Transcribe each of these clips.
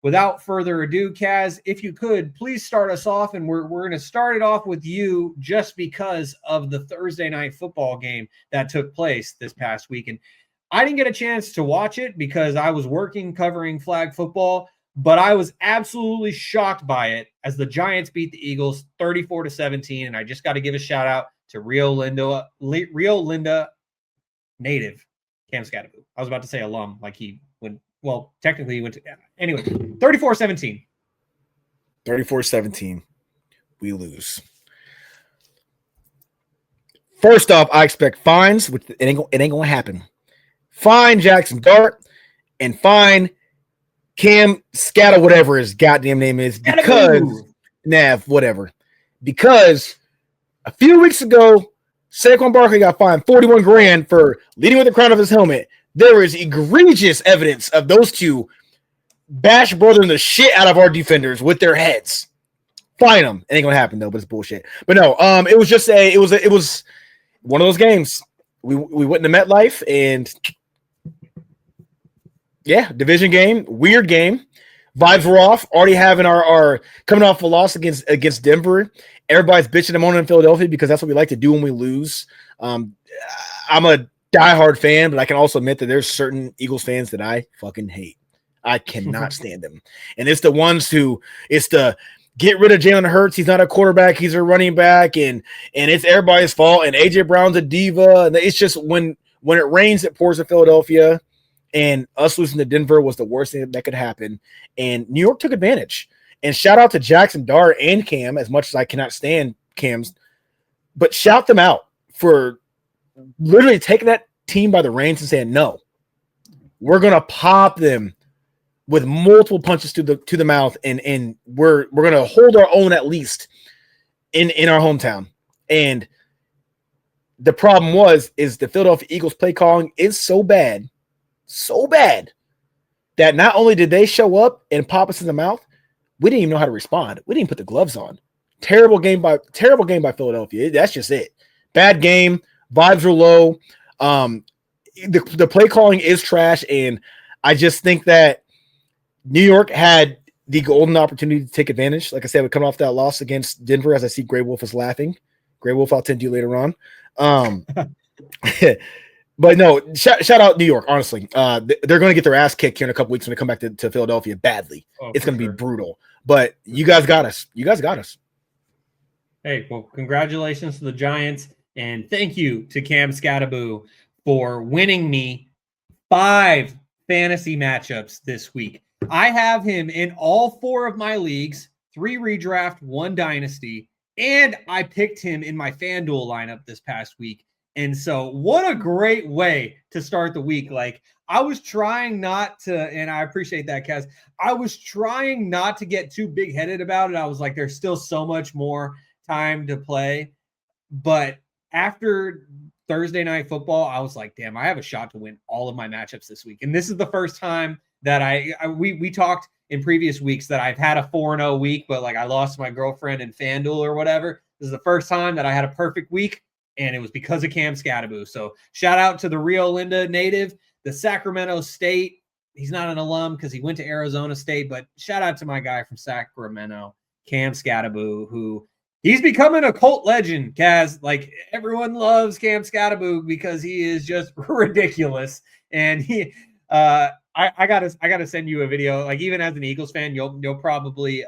without further ado, Kaz, if you could, please start us off. And we're going to start it off with you just because of the Thursday night football game that took place this past week. And I didn't get a chance to watch it because I was working covering flag football, but I was absolutely shocked by it as the Giants beat the Eagles 34-17. And I just got to give a shout out to Rio Linda native Cam Scadaboo. I was about to say alum, like he went. Well, technically he went to anyway. 34-17. 34-17. We lose. First off, I expect fines, which it ain't gonna happen. Fine Jackson Dart and fine Cam Scatta, whatever his goddamn name is, because whatever. Because a few weeks ago, Saquon Barkley got fined $41,000 for leading with the crown of his helmet. There is egregious evidence of those two bash brothering the shit out of our defenders with their heads. Fine them. It ain't gonna happen though, but it's bullshit. But no, it was just it was one of those games. We went into MetLife and yeah, division game, weird game. Vibes were off. Already having our coming off a loss against Denver. Everybody's bitching and moaning in Philadelphia because that's what we like to do when we lose. I'm a diehard fan, but I can also admit that there's certain Eagles fans that I fucking hate. I cannot stand them. And it's the ones who it's the get rid of Jalen Hurts. He's not a quarterback. He's a running back. And it's everybody's fault. And A.J. Brown's a diva. And it's just when it rains, it pours in Philadelphia. And us losing to Denver was the worst thing that could happen. And New York took advantage. And shout out to Jackson Dart and Cam, as much as I cannot stand Cam's. But shout them out for literally taking that team by the reins and saying, no, we're going to pop them with multiple punches to the mouth. And we're going to hold our own at least in our hometown. And the problem is the Philadelphia Eagles play calling is so bad that not only did they show up and pop us in the mouth, we didn't even know how to respond. We didn't put the gloves on. Terrible game by Philadelphia. That's just it. Bad game. Vibes were low. The play calling is trash, and I just think that New York had the golden opportunity to take advantage. Like I said, we come off that loss against Denver, as I see Grey Wolf is laughing. Grey Wolf, I'll tend to you later on. But no, shout out New York, honestly. They're going to get their ass kicked here in a couple weeks when they come back to Philadelphia badly. It's going to be brutal. But you guys got us. Hey, well, congratulations to the Giants. And thank you to Cam Scadaboo for winning me 5 fantasy matchups this week. I have him in all 4 of my leagues, 3 redraft, 1 dynasty, and I picked him in my FanDuel lineup this past week. And so what a great way to start the week. Like, I was trying not to, and I appreciate that, Kaz. I was trying not to get too big-headed about it. I was like, there's still so much more time to play. But after Thursday night football, I was like, damn, I have a shot to win all of my matchups this week. And this is the first time that we talked in previous weeks that I've had a 4-0 week, but like I lost my girlfriend in FanDuel or whatever. This is the first time that I had a perfect week, and it was because of Cam Scadaboo. So shout out to the Rio Linda native, the Sacramento State. He's not an alum because he went to Arizona State, but shout out to my guy from Sacramento, Cam Scadaboo, who he's becoming a cult legend, Kaz. Like, everyone loves Cam Scadaboo because he is just ridiculous. And he, I gotta send you a video. Like, even as an Eagles fan, you'll probably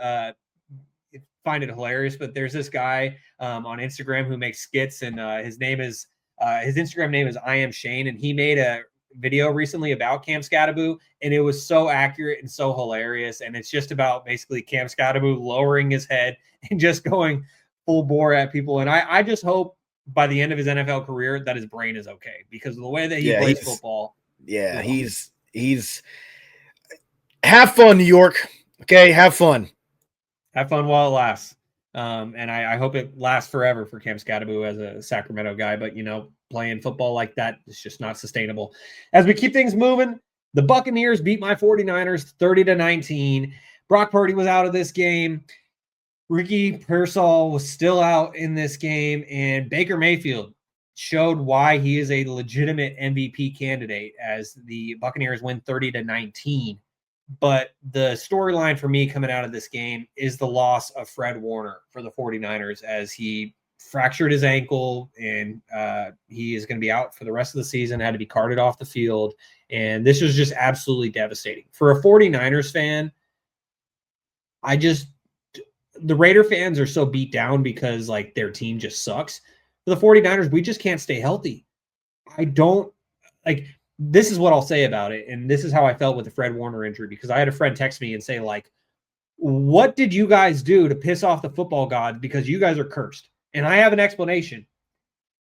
find it hilarious. But there's this guy on Instagram who makes skits, and his Instagram name is I Am Shane, and he made a video recently about Cam Scadaboo, and it was so accurate and so hilarious. And it's just about basically Cam Scadaboo lowering his head and just going full bore at people. And I just hope by the end of his NFL career that his brain is okay, because of the way that he plays football. Yeah, he's have fun, New York. Okay, have fun while it lasts. And I hope it lasts forever for Cam Scadaboo as a Sacramento guy. But, playing football like that is just not sustainable. As we keep things moving, the Buccaneers beat my 49ers 30-19. Brock Purdy was out of this game. Ricky Pearsall was still out in this game. And Baker Mayfield showed why he is a legitimate MVP candidate as the Buccaneers win 30-19. But the storyline for me coming out of this game is the loss of Fred Warner for the 49ers as he fractured his ankle and he is going to be out for the rest of the season, had to be carted off the field. And this was just absolutely devastating. For a 49ers fan, the Raider fans are so beat down because like their team just sucks. For the 49ers, we just can't stay healthy. I don't like this is what I'll say about it. And this is how I felt with the Fred Warner injury, because I had a friend text me and say, like, what did you guys do to piss off the football gods? Because you guys are cursed. And I have an explanation.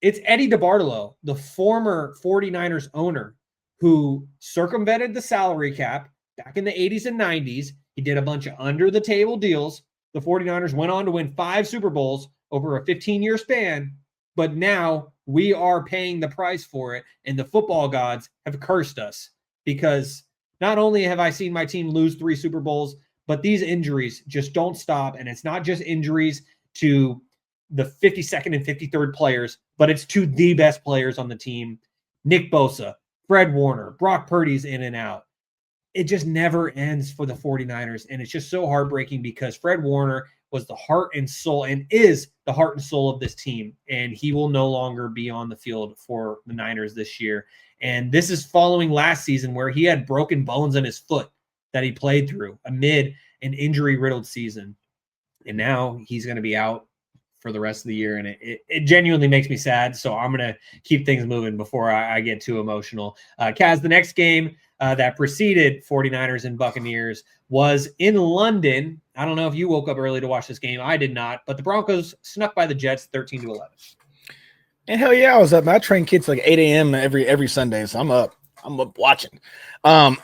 It's Eddie DeBartolo, the former 49ers owner, who circumvented the salary cap back in the 80s and 90s. He did a bunch of under the table deals. The 49ers went on to win 5 Super Bowls over a 15-year span. But now we are paying the price for it. And the football gods have cursed us, because not only have I seen my team lose 3 Super Bowls, but these injuries just don't stop. And it's not just injuries to the 52nd and 53rd players, but it's to the best players on the team. Nick Bosa, Fred Warner, Brock Purdy's in and out. It just never ends for the 49ers. And it's just so heartbreaking because Fred Warner was the heart and soul and is the heart and soul of this team. And he will no longer be on the field for the Niners this year. And this is following last season where he had broken bones in his foot that he played through amid an injury-riddled season. And now he's going to be out for the rest of the year. And it genuinely makes me sad. So I'm going to keep things moving before I get too emotional. Kaz, the next game that preceded 49ers and Buccaneers was in London. I don't know if you woke up early to watch this game. I did not, but the Broncos snuck by the Jets 13-11. And hell yeah, I was up. I train kids like 8 a.m. every Sunday, so I'm up watching. Yeah,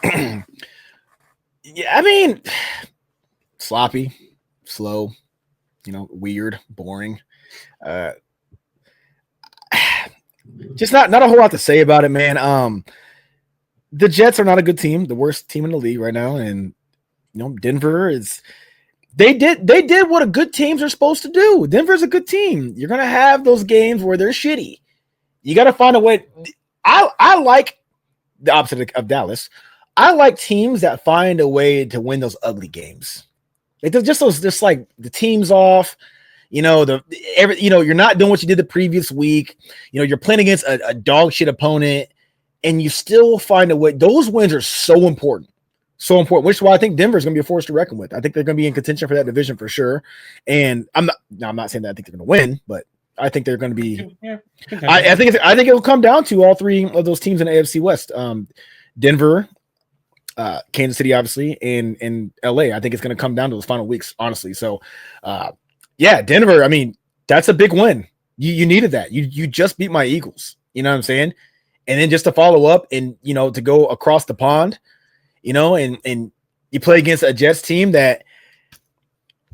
I mean, sloppy, slow, weird, boring. Just not a whole lot to say about it, man. The Jets are not a good team, the worst team in the league right now, and Denver is. They did what a good teams are supposed to do. Denver's a good team. You're gonna have those games where they're shitty. You got to find a way. I like the opposite of Dallas. I like teams that find a way to win those ugly games. Just like the team's off. You're not doing what you did the previous week. You're playing against a dog shit opponent, and you still find a way. Those wins are so important. So important, which is why I think Denver is going to be a force to reckon with. I think they're going to be in contention for that division for sure. And I'm not saying that I think they're going to win, but I think they're going to be. Yeah, I think it'll come down to all 3 of those teams in the AFC West: Denver, Kansas City, obviously, and LA. I think it's going to come down to those final weeks, honestly. So, yeah, Denver. I mean, that's a big win. You needed that. You just beat my Eagles. You know what I'm saying? And then just to follow up and to go across the pond. And you play against a Jets team that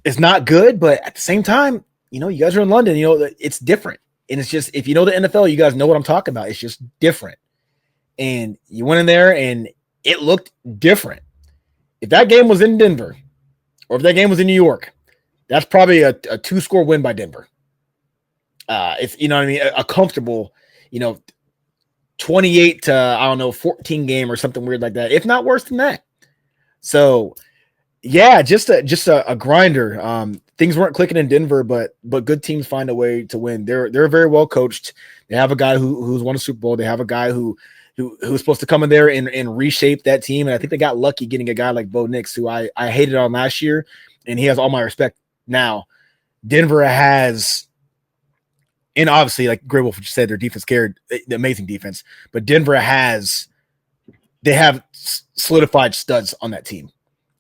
is not good, but at the same time, you guys are in London, it's different. And it's just, if you know the NFL, you guys know what I'm talking about. It's just different. And you went in there and it looked different. If that game was in Denver or if that game was in New York, that's probably a 2-score win by Denver. It's, a comfortable, 28 to 14 game or something weird like that, if not worse than that. So yeah, just a grinder. Things weren't clicking in Denver, but good teams find a way to win. They're very well coached. They have a guy who's won a Super Bowl. They have a guy who's supposed to come in there and reshape that team. And I think they got lucky getting a guy like Bo Nix, who I hated on last year, and he has all my respect now. Denver has. And obviously, like Grey Wolf just said, their defense carried the amazing defense. But Denver they have solidified studs on that team.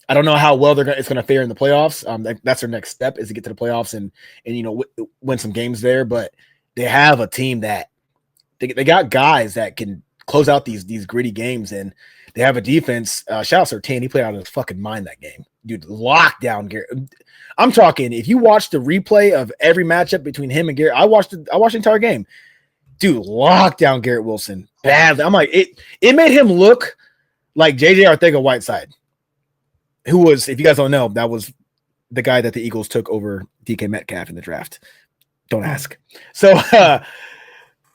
I don't know how well it's going to fare in the playoffs. That's their next step, is to get to the playoffs and win some games there. But they have a team that they got guys that can close out these gritty games, and they have a defense. Shout out Surtain, he played out of his fucking mind that game, dude. Lockdown Garrett. I'm talking, if you watch the replay of every matchup between him and Garrett, I watched the entire game. Dude, lockdown Garrett Wilson badly. I'm like, it made him look like JJ Arcega-Whiteside, who was, if you guys don't know, that was the guy that the Eagles took over DK Metcalf in the draft. Don't ask. So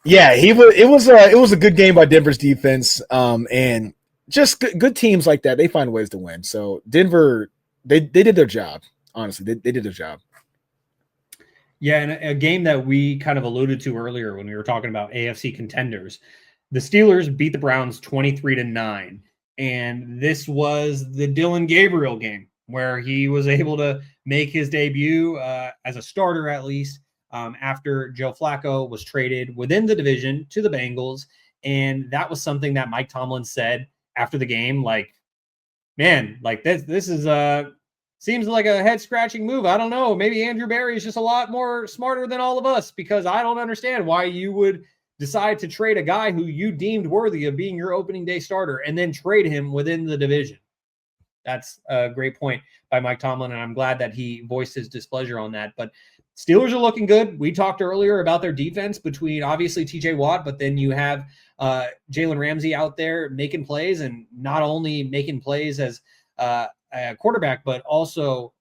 yeah, it was a good game by Denver's defense. And just good teams like that, they find ways to win. So Denver, they did their job. Honestly, they did their job. Yeah, and a game that we kind of alluded to earlier when we were talking about AFC contenders, the Steelers beat the Browns 23-9. And this was the Dylan Gabriel game where he was able to make his debut as a starter, at least, after Joe Flacco was traded within the division to the Bengals. And that was something that Mike Tomlin said after the game, like, man, like this is seems like a head scratching move. I don't know. Maybe Andrew Berry is just a lot more smarter than all of us, because I don't understand why you would decide to trade a guy who you deemed worthy of being your opening day starter and then trade him within the division. That's a great point by Mike Tomlin, and I'm glad that he voiced his displeasure on that. But Steelers are looking good. We talked earlier about their defense between obviously TJ Watt, but then you have Jalen Ramsey out there making plays, and not only making plays as a quarterback, but also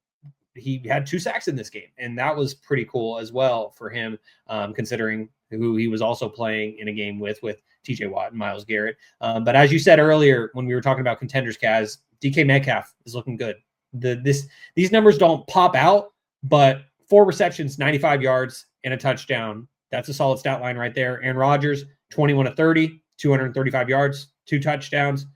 he had 2 sacks in this game, and that was pretty cool as well for him, considering who he was also playing in a game with TJ Watt and Myles Garrett. But as you said earlier, when we were talking about contenders, Kaz, DK Metcalf is looking good. These numbers don't pop out, but 4 receptions, 95 yards, and a touchdown. That's a solid stat line right there. Aaron Rodgers, 21-30, 235 yards, 2 touchdowns.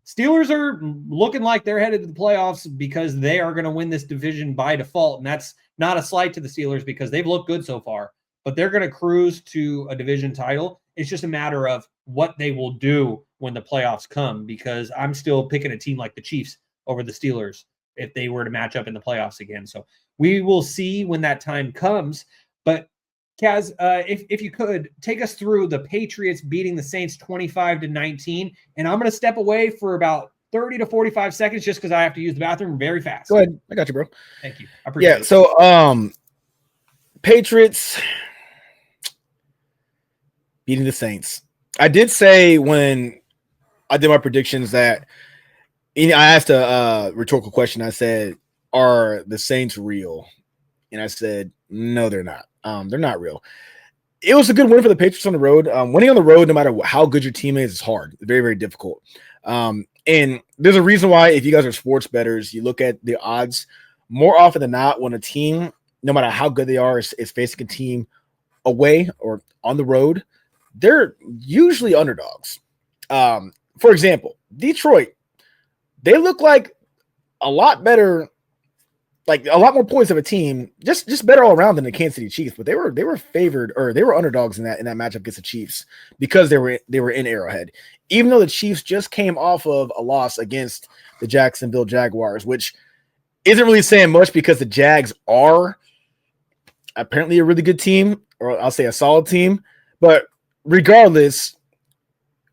Steelers are looking like they're headed to the playoffs because they are going to win this division by default. And that's not a slight to the Steelers because they've looked good so far, but they're going to cruise to a division title. It's just a matter of what they will do when the playoffs come, because I'm still picking a team like the Chiefs over the Steelers if they were to match up in the playoffs again. So we will see when that time comes. But Kaz, if you could take us through the Patriots beating the Saints 25-19, and I'm going to step away for about 30 to 45 seconds just because I have to use the bathroom very fast. Go ahead. I got you, bro. Thank you. I appreciate it. So Patriots beating the Saints. I did say when I did my predictions that I asked a rhetorical question. I said, are the Saints real? And I said, no, they're not. They're not real. It was a good win for the Patriots on the road. Winning on the road, no matter how good your team is hard. Very, very difficult. And there's a reason why, if you guys are sports bettors, you look at the odds more often than not when a team, no matter how good they are, is facing a team away or on the road, they're usually underdogs. For example, Detroit, they look like a lot better, like a lot more points of a team, just better all around than the Kansas City Chiefs. But they were favored, or they were underdogs in that matchup against the Chiefs because they were in Arrowhead. Even though the Chiefs just came off of a loss against the Jacksonville Jaguars, which isn't really saying much because the Jags are apparently a really good team, or I'll say a solid team. But regardless,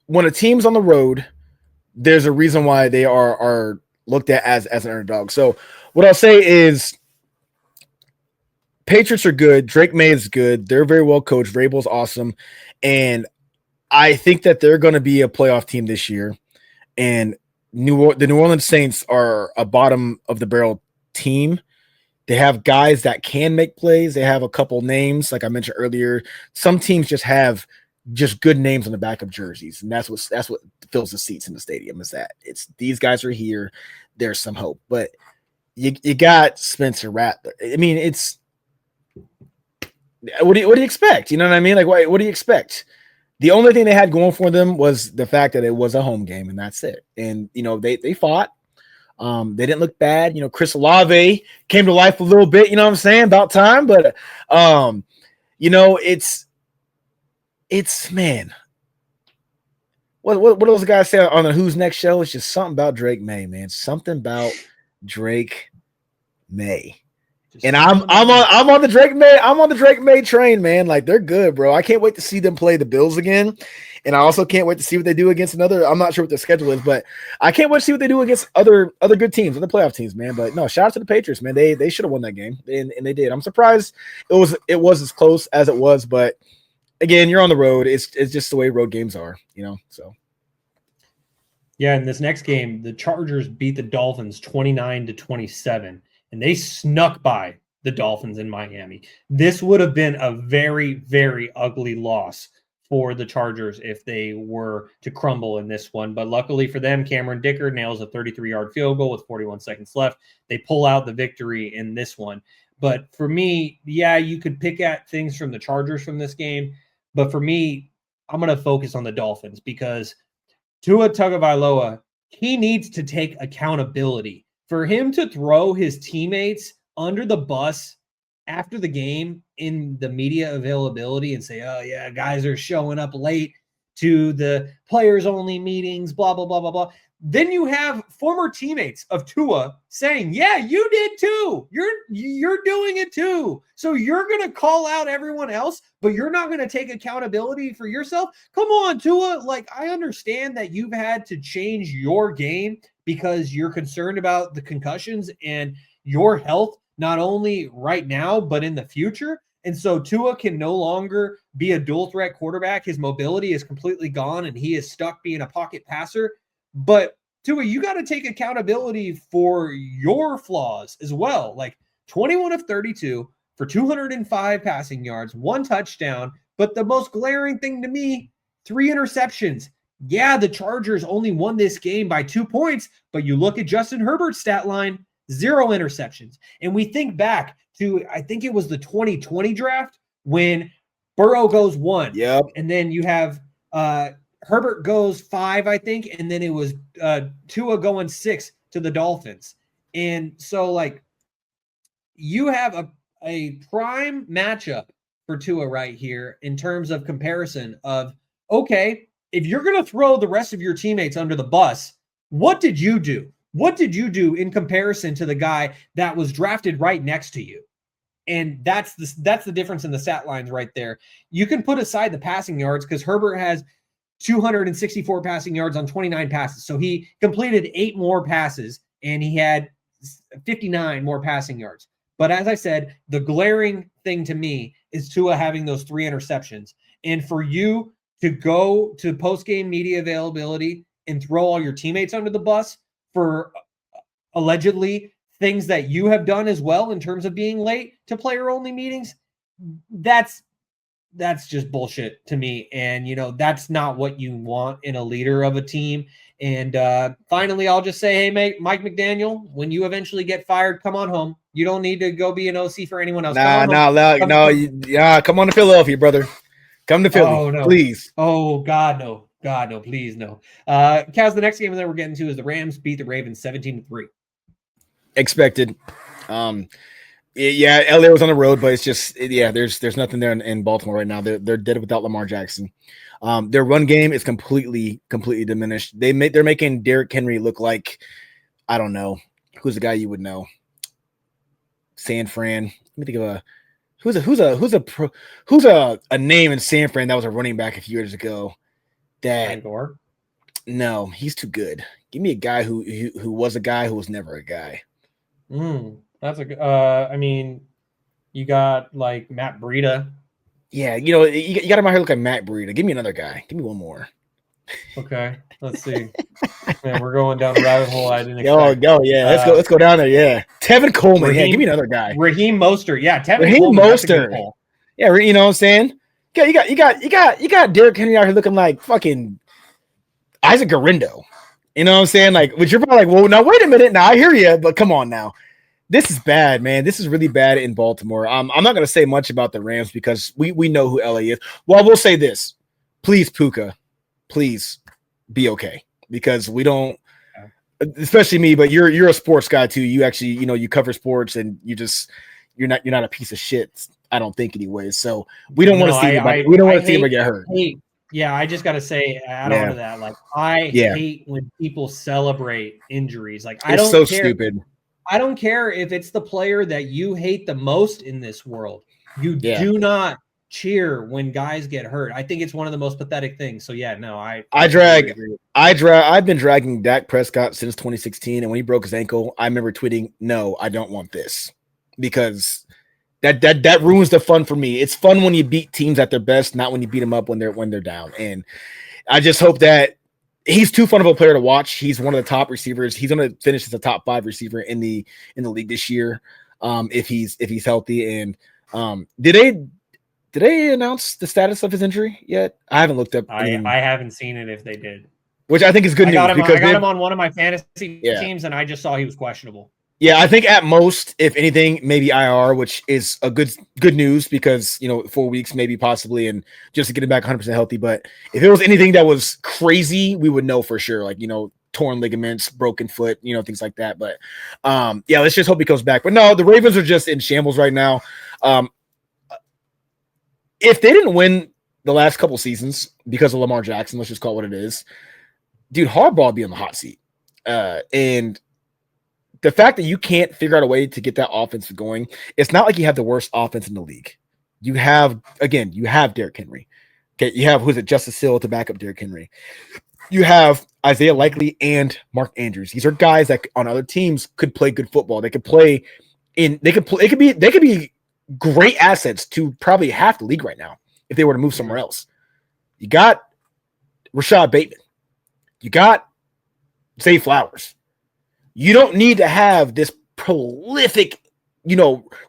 when a team's on the road, there's a reason why they are looked at as an underdog. So what I'll say is Patriots are good. Drake May is good. They're very well coached. Vrabel's awesome. And I think that they're going to be a playoff team this year. And the New Orleans Saints are a bottom of the barrel team. They have guys that can make plays. They have a couple names, like I mentioned earlier. Some teams just have just good names on the back of jerseys, and that's what fills the seats in the stadium. Is that it's these guys are here. There's some hope, but you got Spencer Rattler. I mean, it's what do you expect? You know what I mean? Like, what do you expect? The only thing they had going for them was the fact that it was a home game, and that's it. And they fought. They didn't look bad. Chris Olave came to life a little bit. You know what I'm saying? About time, but it's man. What those guys say on the Who's Next show? It's just something about Drake May, man. Something about Drake May. And I'm on the Drake May. I'm on the Drake May train, man. Like, they're good, bro. I can't wait to see them play the Bills again. And I also can't wait to see what they do against another. I'm not sure what their schedule is, but I can't wait to see what they do against other good teams, other playoff teams, man. But no, shout out to the Patriots, man. They should have won that game, and they did. I'm surprised it was as close as it was, but again, you're on the road. It's just the way road games are, So yeah, in this next game, the Chargers beat the Dolphins 29-27, and they snuck by the Dolphins in Miami. This would have been a very, very ugly loss for the Chargers if they were to crumble in this one. But luckily for them, Cameron Dicker nails a 33-yard field goal with 41 seconds left. They pull out the victory in this one. But for me, yeah, you could pick at things from the Chargers from this game. But for me, I'm going to focus on the Dolphins because Tua Tagovailoa, he needs to take accountability. For him to throw his teammates under the bus after the game in the media availability and say, oh, yeah, guys are showing up late to the players only meetings, blah, blah, blah, blah, blah. Then you have former teammates of Tua saying, yeah, you did too. You're doing it too. So you're going to call out everyone else, but you're not going to take accountability for yourself. Come on, Tua. Like, I understand that you've had to change your game because you're concerned about the concussions and your health, not only right now, but in the future. And so Tua can no longer be a dual threat quarterback. His mobility is completely gone and he is stuck being a pocket passer. But Tua, you got to take accountability for your flaws as well. Like 21 of 32 for 205 passing yards, 1 touchdown. But the most glaring thing to me, 3 interceptions. Yeah, the Chargers only won this game by 2 points, but you look at Justin Herbert's stat line, 0 interceptions. And we think back to, I think it was the 2020 draft when Burrow goes 1. Yep. And then you have Herbert goes 5, I think. And then it was Tua going 6 to the Dolphins. And so, like, you have a prime matchup for Tua right here in terms of comparison of, okay, if you're going to throw the rest of your teammates under the bus, what did you do? What did you do in comparison to the guy that was drafted right next to you? And that's the difference in the stat lines right there. You can put aside the passing yards because Herbert has 264 passing yards on 29 passes. So he completed 8 more passes and he had 59 more passing yards. But as I said, the glaring thing to me is Tua having those 3 interceptions. And for you to go to post-game media availability and throw all your teammates under the bus for allegedly things that you have done as well in terms of being late to player-only meetings, that's just bullshit to me. And, you know, that's not what you want in a leader of a team. And finally, I'll just say, hey, Mike McDaniel, when you eventually get fired, come on home. You don't need to go be an OC for anyone else. Come on to Philadelphia, brother. Come to Philly, oh, no. Please. Oh, God, no. God, no, please, no. Kaz, the next game that we're getting to is the Rams beat the Ravens 17-3. Expected. Yeah, LA was on the road, but it's just, there's nothing there in Baltimore right now. They're dead without Lamar Jackson. Their run game is completely diminished. They're making Derrick Henry look like, I don't know, who's the guy you would know? San Fran. Let me think of who's a name in San Fran that was a running back a few years ago. No, he's too good. Give me a guy who was a guy who was never a guy. That's a good. I mean, you got like Matt Breida. Yeah, you know, you got him out here looking like Matt Breida. Give me another guy. Give me one more. Okay, let's see. Man, we're going down the rabbit hole. I didn't expect. Yeah. Let's go down there. Yeah, Tevin Coleman. Give me another guy. Raheem Mostert. Yeah, Raheem Mostert. Yeah, you know what I'm saying? You got Derrick Henry out here looking like fucking Isaac Garindo. You know what I'm saying? Like, which you're probably like, well, now wait a minute. Now I hear you, but come on now. This is bad, man. This is really bad in Baltimore. I'm not going to say much about the Rams because we know who LA is. Well, we'll say this. Please, Puka, please be okay because we don't, especially me, but you're a sports guy too. You actually, you know, you cover sports and you're not a piece of shit. I don't think anyways. So we don't want to see anybody get hurt. Yeah, I just got to say, add on to that. Like, I hate when people celebrate injuries. Like, I don't care. It's so stupid. I don't care if it's the player that you hate the most in this world. You do not cheer when guys get hurt. I think it's one of the most pathetic things. So yeah, no, I've been dragging Dak Prescott since 2016, and when he broke his ankle, I remember tweeting, "No, I don't want this," because that ruins the fun for me. It's fun when you beat teams at their best, not when you beat them up when they're down. And I just hope that he's too fun of a player to watch. He's one of the top receivers. He's going to finish as a top 5 receiver in the league this year, if he's healthy. And Did they announce the status of his injury yet? I haven't looked up. I haven't seen it if they did. Which I think is good news I got him on one of my fantasy Yeah. teams, and I just saw he was questionable. Yeah, I think at most, if anything, maybe IR, which is a good news because 4 weeks, maybe possibly, and just to get him back 100% healthy. But if there was anything that was crazy, we would know for sure. Like torn ligaments, broken foot, things like that. But yeah, let's just hope he comes back. But no, the Ravens are just in shambles right now. If they didn't win the last couple seasons because of Lamar Jackson, let's just call it what it is, dude, Harbaugh would be on the hot seat. And the fact that you can't figure out a way to get that offense going, it's not like you have the worst offense in the league. You have Derrick Henry. Okay, you have Justice Hill to back up Derrick Henry. You have Isaiah Likely and Mark Andrews. These are guys that on other teams could play good football. They could play in. They could be great assets to probably half the league right now if they were to move somewhere else. You got Rashad Bateman. You got Zay Flowers. You don't need to have this prolific,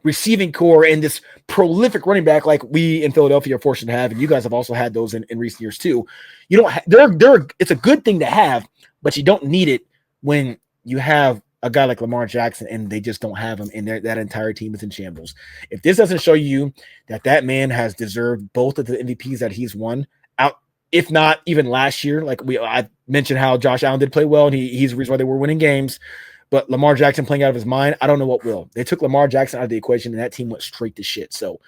receiving core and this prolific running back like we in Philadelphia are fortunate to have, and you guys have also had those in recent years too. You don't. It's a good thing to have, but you don't need it when you have a guy like Lamar Jackson and they just don't have him, and that entire team is in shambles. If this doesn't show you that man has deserved both of the MVPs that he's won out, if not even last year, like I mentioned how Josh Allen did play well, and he's the reason why they were winning games. But Lamar Jackson playing out of his mind, I don't know what will. They took Lamar Jackson out of the equation, and that team went straight to shit. So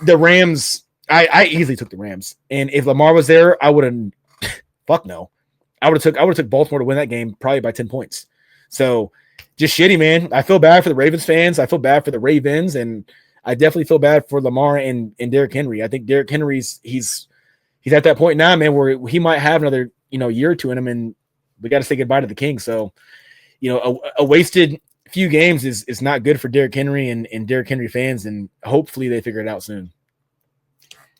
the Rams, I easily took the Rams. And if Lamar was there, I would have fuck no. I would have took Baltimore to win that game probably by 10 points. So just shitty, man. I feel bad for the Ravens fans. I feel bad for the Ravens, and I definitely feel bad for Lamar and Derrick Henry. I think Derrick Henry's he's at that point now, man, where he might have another year or two in him, and we got to say goodbye to the King. So a wasted few games is not good for Derrick Henry and Derrick Henry fans, and hopefully they figure it out soon.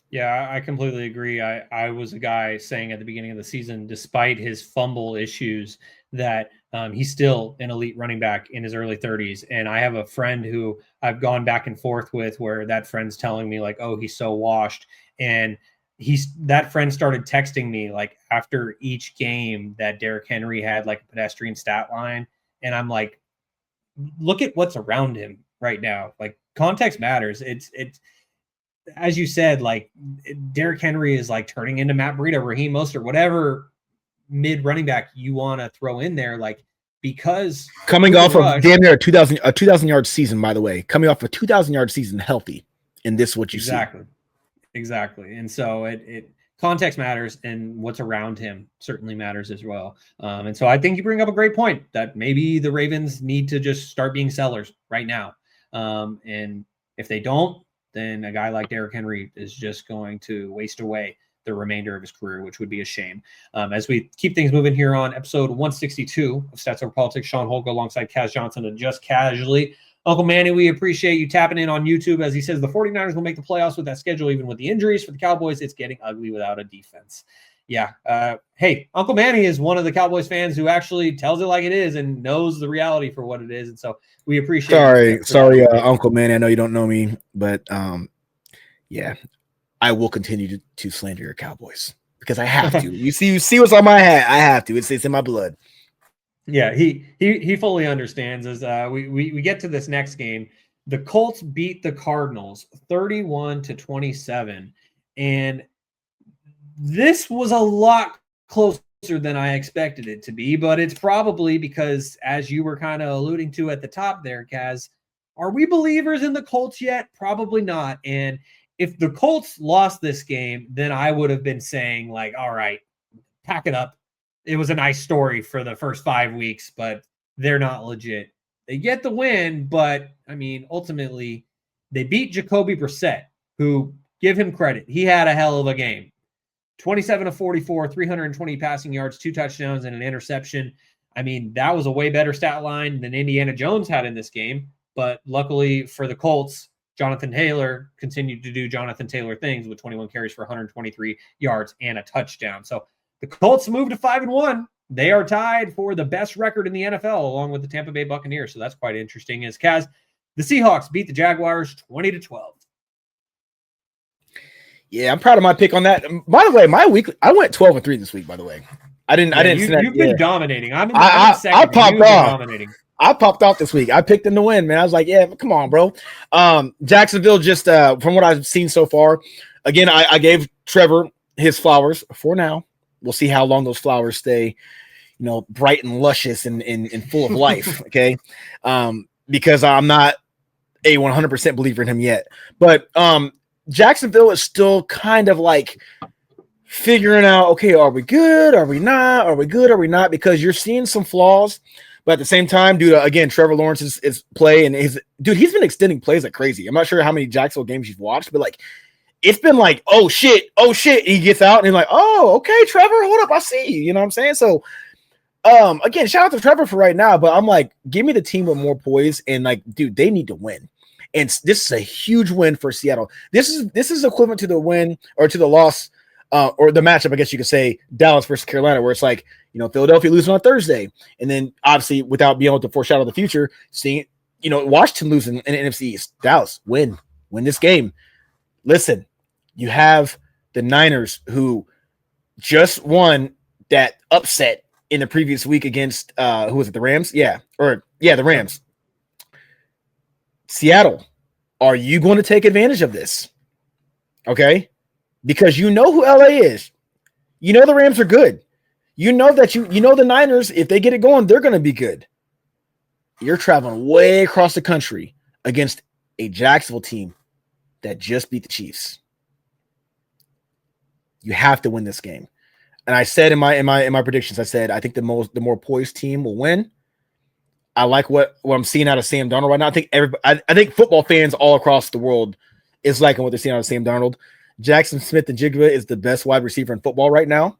Yeah, I completely agree. I was a guy saying at the beginning of the season, despite his fumble issues, that he's still an elite running back in his early 30s. And I have a friend who I've gone back and forth with where that friend's telling me like, oh, he's so washed. And that friend started texting me like after each game that Derrick Henry had like a pedestrian stat line. And I'm like, look at what's around him right now. Like context matters. It's as you said, like Derrick Henry is like turning into Matt Breida, Raheem Mostert, whatever mid running back you want to throw in there. Like, because coming off of damn near a 2,000 yard season, by the way, coming off a 2,000 yard season healthy. And this is what you see. Exactly. And so it context matters, and what's around him certainly matters as well. And so I think you bring up a great point that maybe the Ravens need to just start being sellers right now. And if they don't, then a guy like Derrick Henry is just going to waste away the remainder of his career, which would be a shame. As we keep things moving here on episode 162 of Stats Over Politics, Shaun Holger alongside Kaz Johnson and Just Casually. Uncle Manny, we appreciate you tapping in on YouTube. As he says, the 49ers will make the playoffs with that schedule, even with the injuries. For the Cowboys, it's getting ugly without a defense. Yeah. Hey, Uncle Manny is one of the Cowboys fans who actually tells it like it is and knows the reality for what it is. And so we appreciate Sorry, Uncle Manny. I know you don't know me, but yeah, I will continue to slander your Cowboys because I have to. You see what's on my hat. I have to. It's in my blood. Yeah, he fully understands. As we get to this next game, the Colts beat the Cardinals 31-27, and this was a lot closer than I expected it to be. But it's probably because, as you were kind of alluding to at the top there, Kaz, are we believers in the Colts yet? Probably not. And if the Colts lost this game, then I would have been saying like, all right, pack it up. It was a nice story for the first 5 weeks, but they're not legit. They get the win, but I mean, ultimately, they beat Jacoby Brissett, who, give him credit, he had a hell of a game. 27-44, 320 passing yards, 2 touchdowns, and an interception. I mean, that was a way better stat line than Indiana Jones had in this game. But luckily for the Colts, Jonathan Taylor continued to do Jonathan Taylor things with 21 carries for 123 yards and a touchdown. So the Colts moved to 5-1. They are tied for the best record in the NFL, along with the Tampa Bay Buccaneers. So that's quite interesting. As Kaz, the Seahawks beat the Jaguars 20-12. Yeah, I'm proud of my pick on that. By the way, my weekly, I went 12-3 this week. By the way, I didn't. You've been dominating. I'm in I second. popped You've been off. dominating. I popped off this week. I picked them to win, man. I was like, yeah, come on, bro. Jacksonville, just from what I've seen so far, again, I gave Trevor his flowers for now. We'll see how long those flowers stay, bright and luscious and full of life. Okay. Because I'm not a 100% believer in him yet. But Jacksonville is still kind of like figuring out, okay, are we good? Are we not? Are we good? Are we not? Because you're seeing some flaws. But at the same time, dude, again, Trevor Lawrence is play and he's been extending plays like crazy. I'm not sure how many Jacksonville games you've watched, but like it's been like, oh shit. He gets out and he's like, oh, okay, Trevor, hold up, I see you. You know what I'm saying? So again, shout out to Trevor for right now, but I'm like, give me the team with more poise and like, dude, they need to win. And this is a huge win for Seattle. This is equivalent to the win or to the loss or the matchup, I guess you could say, Dallas versus Carolina, where it's like, Philadelphia losing on Thursday. And then obviously without being able to foreshadow the future, seeing, Washington losing in the NFC East. Dallas, win this game. Listen, you have the Niners who just won that upset in the previous week against, who was it, the Rams? The Rams. Seattle, are you going to take advantage of this? Okay? Because you know who LA is. You know the Rams are good. You know that the Niners, if they get it going, they're going to be good. You're traveling way across the country against a Jacksonville team that just beat the Chiefs. You have to win this game. And I said in my predictions, I said I think the more poised team will win. I like what I'm seeing out of Sam Darnold right now. I think football fans all across the world is liking what they're seeing out of Sam Darnold. Jackson Smith-Njigba is the best wide receiver in football right now.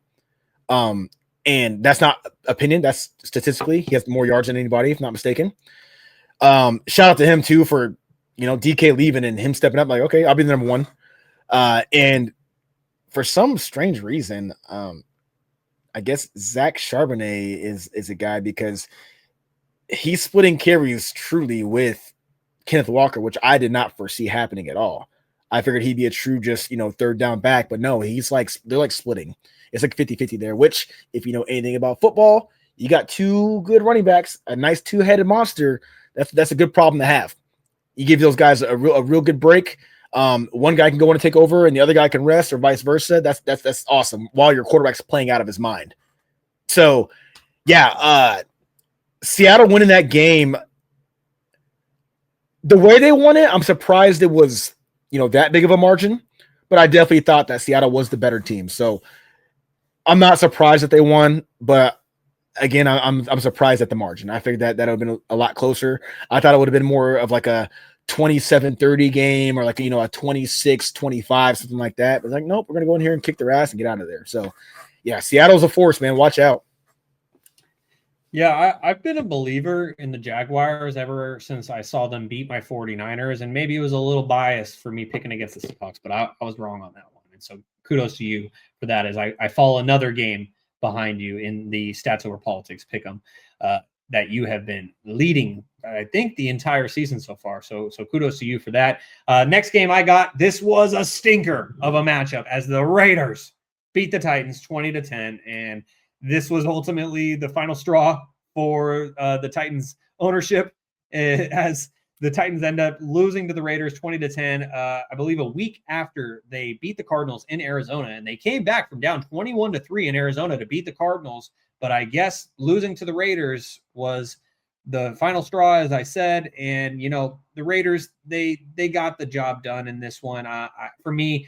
And that's not opinion. That's statistically. He has more yards than anybody, if not mistaken. Shout out to him, too, for, DK leaving and him stepping up. Like, okay, I'll be the number one. And for some strange reason, I guess Zach Charbonnet is a guy because he's splitting carries truly with Kenneth Walker, which I did not foresee happening at all. I figured he'd be a true just, third down back, but no, they're like splitting. It's like 50-50 there, which if you know anything about football, you got two good running backs, a nice two-headed monster. That's a good problem to have. You give those guys a real good break. One guy can go in and take over and the other guy can rest or vice versa. That's awesome while your quarterback's playing out of his mind. So yeah, Seattle winning that game, the way they won it, I'm surprised it was, that big of a margin, but I definitely thought that Seattle was the better team. So I'm not surprised that they won, but again, I'm surprised at the margin. I figured that would have been a lot closer. I thought it would have been more of like a 27-30 game or like, a 26-25, something like that. But like, nope, we're going to go in here and kick their ass and get out of there. So yeah, Seattle's a force, man. Watch out. Yeah, I've been a believer in the Jaguars ever since I saw them beat my 49ers, and maybe it was a little biased for me picking against the Seahawks, but I was wrong on that one. And so kudos to you for that, as I follow another game behind you in the Stats Over Politics pick'em that you have been leading, I think, the entire season so far. So kudos to you for that. Next game I got, this was a stinker of a matchup as the Raiders beat the Titans 20-10, and this was ultimately the final straw for the Titans ownership, as the Titans end up losing to the Raiders 20-10, I believe a week after they beat the Cardinals in Arizona. And they came back from down 21-3 in Arizona to beat the Cardinals. But I guess losing to the Raiders was the final straw, as I said. And, the Raiders, they got the job done in this one. For me,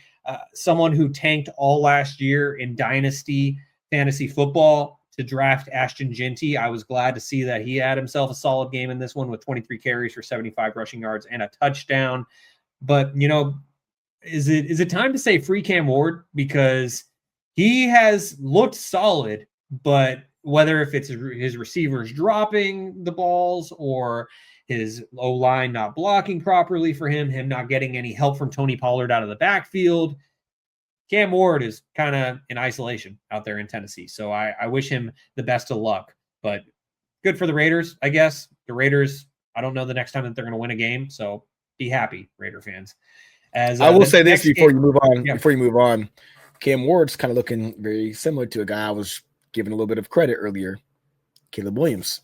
someone who tanked all last year in Dynasty fantasy football to draft Ashton Jinty, I was glad to see that he had himself a solid game in this one with 23 carries for 75 rushing yards and a touchdown. But, is it time to say free Cam Ward? Because he has looked solid, but whether if it's his receivers dropping the balls or his O-line not blocking properly for him not getting any help from Tony Pollard out of the backfield, Cam Ward is kind of in isolation out there in Tennessee. So I wish him the best of luck, but good for the Raiders, I guess. The Raiders, I don't know the next time that they're going to win a game, so be happy, Raider fans. As I will the say this next before game, you move on. yeah. Before you move on, Cam Ward's kind of looking very similar to a guy I was giving a little bit of credit earlier, Caleb Williams.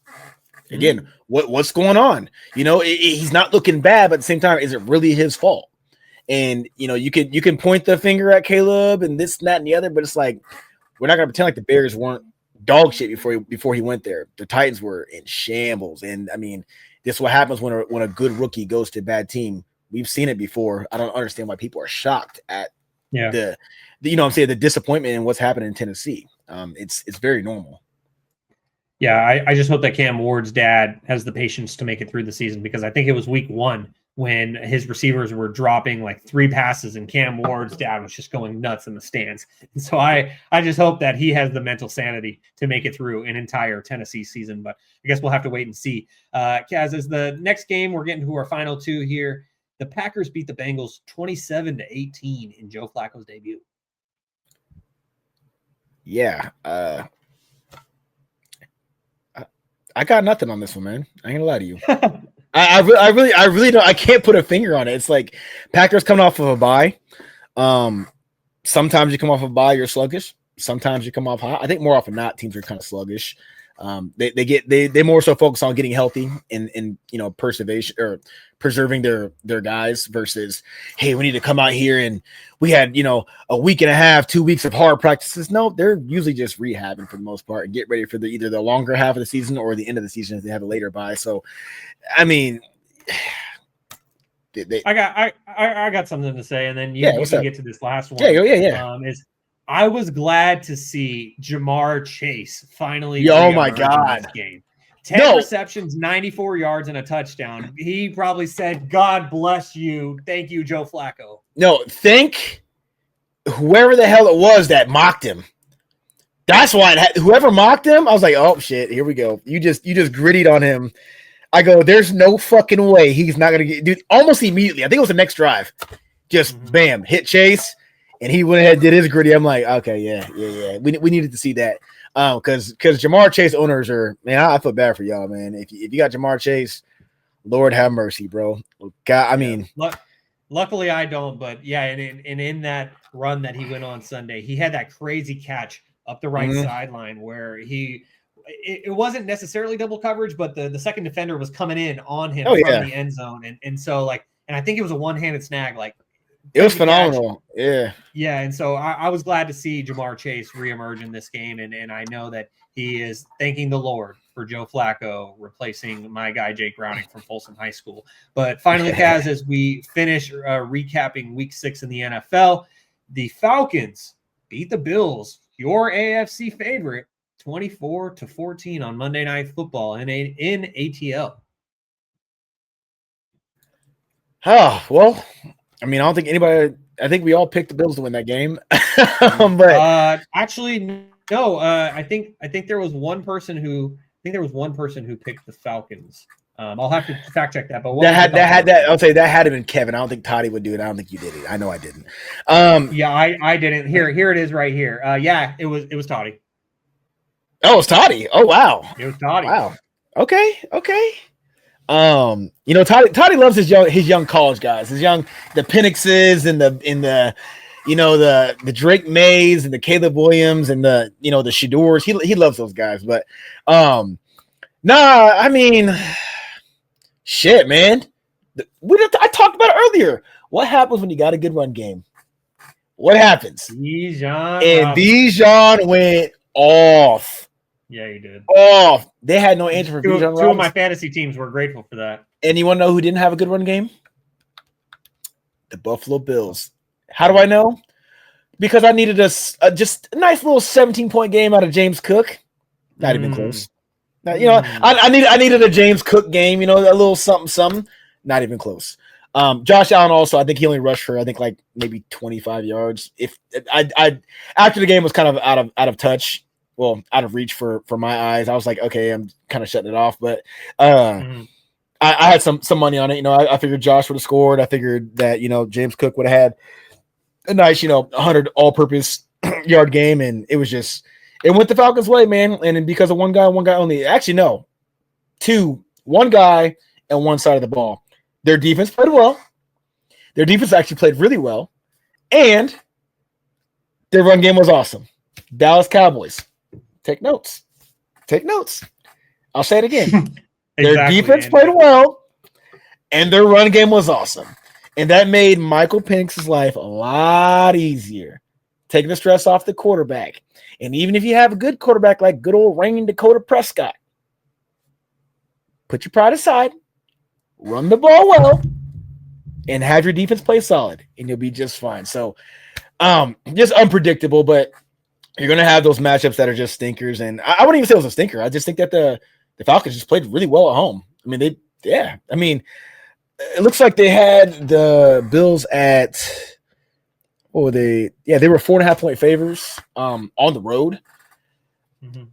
Again, what's going on? He's not looking bad, but at the same time, is it really his fault? And you can point the finger at Caleb and this, and that, and the other, but it's like we're not gonna pretend like the Bears weren't dog shit before he went there. The Titans were in shambles, and I mean, this is what happens when a good rookie goes to a bad team. We've seen it before. I don't understand why people are shocked at the the disappointment in what's happening in Tennessee. It's very normal. Yeah, I just hope that Cam Ward's dad has the patience to make it through the season, because I think it was week 1 when his receivers were dropping like 3 passes and Cam Ward's dad was just going nuts in the stands. And so I just hope that he has the mental sanity to make it through an entire Tennessee season. But I guess we'll have to wait and see. Kaz, as the next game, we're getting to our final 2 here. The Packers beat the Bengals 27-18 in Joe Flacco's debut. Yeah. I got nothing on this one, man. I ain't gonna lie to you. I really don't. I can't put a finger on it. It's like Packers coming off of a bye. Sometimes you come off of a bye, you're sluggish. Sometimes you come off hot. I think more often than not, teams are kind of sluggish. They more so focus on getting healthy and preserving their guys versus, hey, we need to come out here and we had a week and a half, 2 weeks of hard practices. No, they're usually just rehabbing for the most part and get ready for either the longer half of the season or the end of the season if they have a later bye. So, I mean, I got something to say, and then you can get to this last one. Yeah. I was glad to see Jamar Chase finally. Oh my God! This game, 10 receptions, 94 yards, and a touchdown. He probably said, "God bless you, thank you, Joe Flacco." No, thank whoever the hell it was that mocked him. That's why whoever mocked him, I was like, "Oh shit, here we go." You just grittied on him. I go, "There's no fucking way he's not gonna get." Dude, almost immediately. I think it was the next drive. Just bam, hit Chase. And he went ahead and did his gritty. I'm like, okay, yeah. We needed to see that. Because Jamar Chase owners are, man, I feel bad for y'all, man. If you got Jamar Chase, Lord have mercy, bro. God, I mean. Luckily I don't, but yeah, and in that run that he went on Sunday, he had that crazy catch up the right sideline where it wasn't necessarily double coverage, but the second defender was coming in on him from the end zone. And so and I think it was a one-handed snag, it was phenomenal. Yeah. Yeah. And so I was glad to see Jamar Chase reemerge in this game. And I know that he is thanking the Lord for Joe Flacco replacing my guy, Jake Browning from Folsom High School. But finally, Kaz, as we finish recapping week 6 in the NFL, the Falcons beat the Bills, your AFC favorite, 24-14 on Monday Night Football in ATL. Oh, well, I mean, I think we all picked the Bills to win that game. But actually, no. I think there was one person who picked the Falcons. I'll have to fact check that. But I'll say that had to been Kevin. I don't think Toddy would do it. I don't think you did it. I know I didn't. Yeah, I didn't. Here it is right here. Yeah, it was Toddy. Oh, it's Toddy. Oh wow. It was Toddy. Wow. Okay. Toddy loves his young college guys, the Penixes and the Drake Mays and the Caleb Williams and the Shadors. He loves those guys, but I mean, shit, man. I talked about it earlier. What happens when you got a good run game? What happens? Bijan went off. Yeah, he did. Oh, they had no answer for Bijan. Two of my fantasy teams were grateful for that. And you want to know who didn't have a good run game? The Buffalo Bills. How do I know? Because I needed just a nice little 17-point game out of James Cook. Not even close. I needed a James Cook game. A little something. Not even close. Josh Allen also, I think he only rushed for maybe 25 yards. If I after the game was kind of out of touch. Well, out of reach for my eyes. I was like, okay, I'm kind of shutting it off. But I had some money on it. I figured Josh would have scored. I figured that, James Cook would have had a nice, 100 all-purpose yard game. And it went the Falcons' way, man. And because of one guy only. Actually, no. One guy and one side of the ball. Their defense played well. Their defense actually played really well, and their run game was awesome. Dallas Cowboys. Take notes. Take notes. I'll say it again. Their defense played well, and their run game was awesome. And that made Michael Penix's life a lot easier, taking the stress off the quarterback. And even if you have a good quarterback like good old reigning Dakota Prescott, put your pride aside, run the ball well, and have your defense play solid, and you'll be just fine. So, just unpredictable, but you're going to have those matchups that are just stinkers. And I wouldn't even say it was a stinker. I just think that the Falcons just played really well at home. I mean, it looks like they had the Bills at what were they? Yeah, they were 4.5-point favors on the road. Mm-hmm.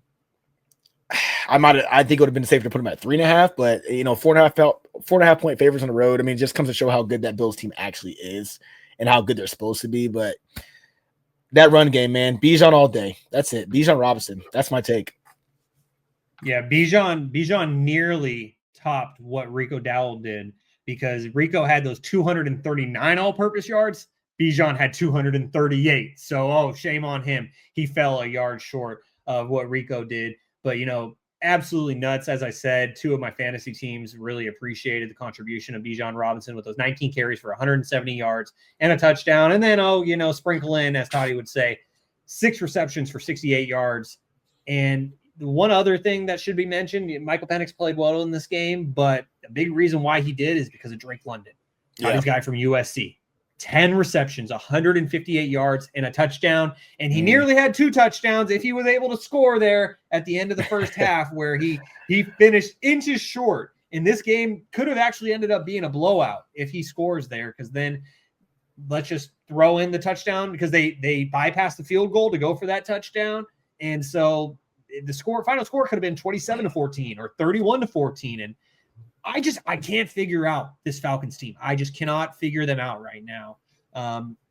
I think it would have been safe to put them at 3.5, but 4.5-point favors on the road. I mean, it just comes to show how good that Bills team actually is and how good they're supposed to be. But that run game, man, Bijan all day. That's it. Bijan Robinson. That's my take. Yeah, Bijan nearly topped what Rico Dowdle did because Rico had those 239 all-purpose yards. Bijan had 238. So, shame on him. He fell a yard short of what Rico did. But, absolutely nuts. As I said, 2 of my fantasy teams really appreciated the contribution of Bijan Robinson with those 19 carries for 170 yards and a touchdown. And then, sprinkle in, as Toddy would say, 6 receptions for 68 yards. And one other thing that should be mentioned, Michael Penix played well in this game, but a big reason why he did is because of Drake London. This guy from USC. 10 receptions, 158 yards, and a touchdown. And he nearly had 2 touchdowns if he was able to score there at the end of the first half, where he finished inches short. And this game could have actually ended up being a blowout if he scores there, because then let's just throw in the touchdown, because they bypassed the field goal to go for that touchdown. And so the final score could have been 27-14 or 31-14. And I can't figure out this Falcons team. I just cannot figure them out right now.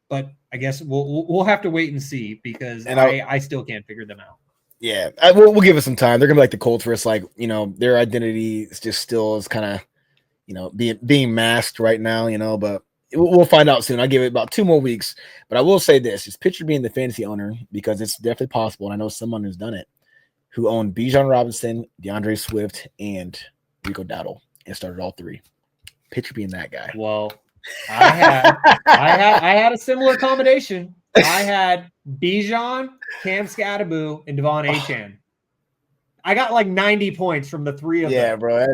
But I guess we'll have to wait and see, because I still can't figure them out. Yeah, we'll give it some time. They're gonna be like the Colts, where it's like, their identity is just still is kind of being masked right now. But we'll find out soon. I'll give it about 2 more weeks. But I will say this: just picture being the fantasy owner, because it's definitely possible, and I know someone who's done it, who owned Bijan Robinson, DeAndre Swift, and Rico Dowdle, and started all 3. Picture being that guy. Well, I had a similar combination. I had Bijan, Cam Skattebo, and Devon Achane. I got like 90 points from the 3 of them. Yeah, bro,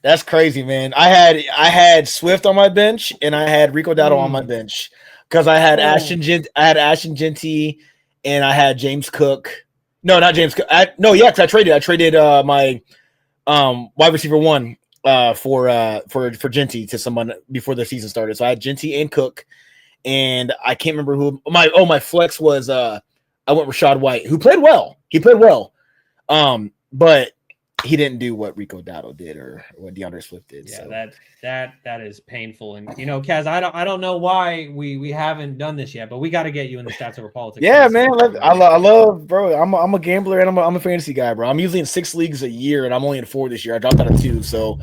that's crazy, man. I had Swift on my bench, and I had Rico Dowdle on my bench, because I had Ashton Genty, and I had James Cook. No, not James Cook. Because I traded my wide receiver 1 for Genty to someone before the season started. So I had Genty and Cook, and I can't remember who my flex was. I went with Rashad White, who played well. He played well, but he didn't do what Rico Dowdle did or what DeAndre Swift did. Yeah, so. that is painful. And Kaz, I don't know why we haven't done this yet, but we got to get you in the Stats Over Politics. Yeah, man, I love, bro. I'm a gambler, and I'm a fantasy guy, bro. I'm usually in 6 leagues a year, and I'm only in 4 this year. I dropped out of 2, so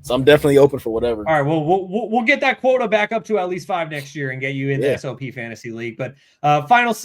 I'm definitely open for whatever. All right, well, we'll get that quota back up to at least 5 next year and get you in the SOP Fantasy League. But final